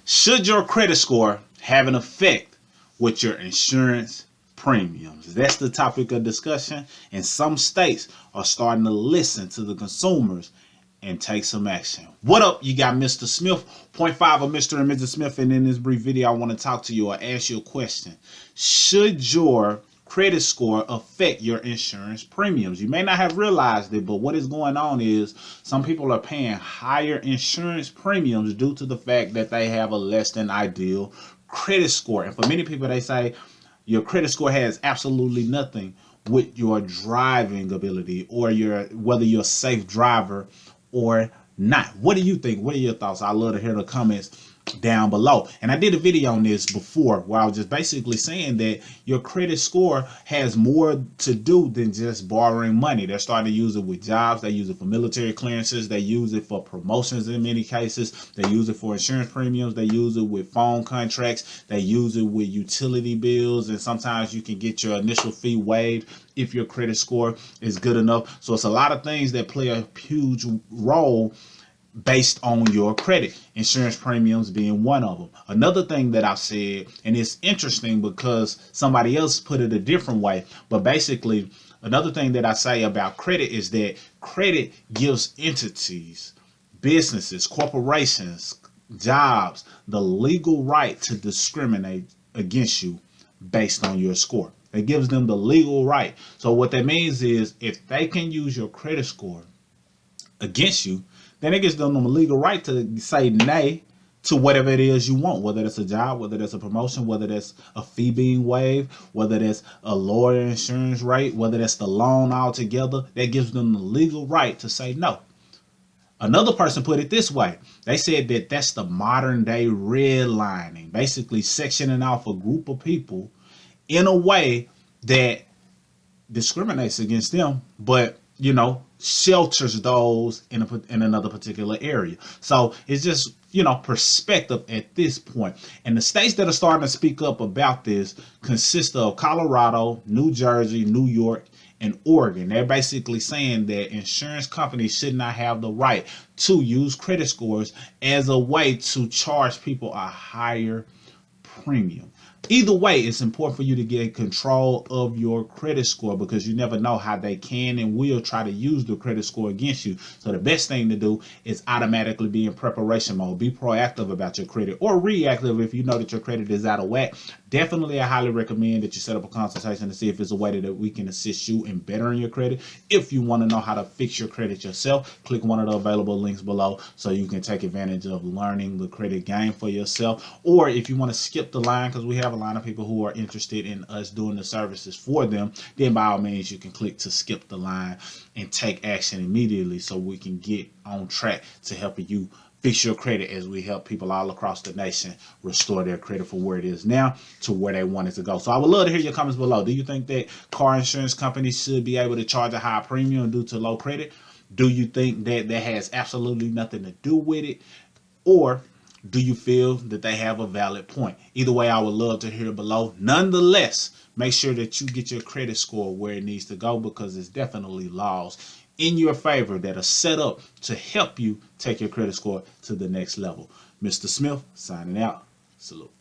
Should your credit score have an effect with your insurance premiums? That's the topic of discussion, and some states are starting to listen to the consumers and take some action. What up? You got Mr. Smith, point five of Mr. and Mrs. Smith, and in this brief video, I want to talk to you or ask you a question. Should your credit score affect your insurance premiums? You may not have realized it, but what is going on is some people are paying higher insurance premiums due to the fact that they have a less than ideal credit score. And for many people, they say your credit score has absolutely nothing with your driving ability or whether you're a safe driver or not. What do you think? What are your thoughts? I love to hear the comments down below. And I did a video on this before where I was just basically saying that your credit score has more to do than just borrowing money. They're starting to use it with jobs. They use it for military clearances. They use it for promotions in many cases. They use it for insurance premiums. They use it with phone contracts. They use it with utility bills. And sometimes you can get your initial fee waived if your credit score is good enough. So it's a lot of things that play a huge role based on your credit, insurance premiums being one of them. Another thing that I've said, and it's interesting because somebody else put it a different way, but basically another thing that I say about credit is that credit gives entities, businesses, corporations, jobs, the legal right to discriminate against you based on your score. It gives them the legal right. So what that means is if they can use your credit score against you, then it gives them a legal right to say nay to whatever it is you want, whether it's a job, whether it's a promotion, whether that's a fee being waived, whether that's a lower insurance rate, whether that's the loan altogether. That gives them the legal right to say no. Another person put it this way. They said that that's the modern day redlining, basically sectioning off a group of people in a way that discriminates against them, but shelters those in another particular area. So it's just perspective at this point. And the states that are starting to speak up about this consist of Colorado, New Jersey, New York, and Oregon. They're basically saying that insurance companies should not have the right to use credit scores as a way to charge people a higher premium. Either way, it's important for you to get control of your credit score because you never know how they can and will try to use the credit score against you. So the best thing to do is automatically be in preparation mode. Be proactive about your credit or reactive if you know that your credit is out of whack. Definitely, I highly recommend that you set up a consultation to see if it's a way that we can assist you in bettering your credit. If you want to know how to fix your credit yourself, click one of the available links below so you can take advantage of learning the credit game for yourself. Or if you want to skip the line, because we have a line of people who are interested in us doing the services for them, then by all means you can click to skip the line and take action immediately so we can get on track to helping you fix your credit as we help people all across the nation restore their credit from where it is now to where they want it to go. So I would love to hear your comments below. Do you think that car insurance companies should be able to charge a high premium due to low credit? Do you think that that has absolutely nothing to do with it? Or do you feel that they have a valid point? Either way, I would love to hear below. Nonetheless, make sure that you get your credit score where it needs to go because it's definitely laws in your favor that are set up to help you take your credit score to the next level. Mr. Smith signing out. Salute.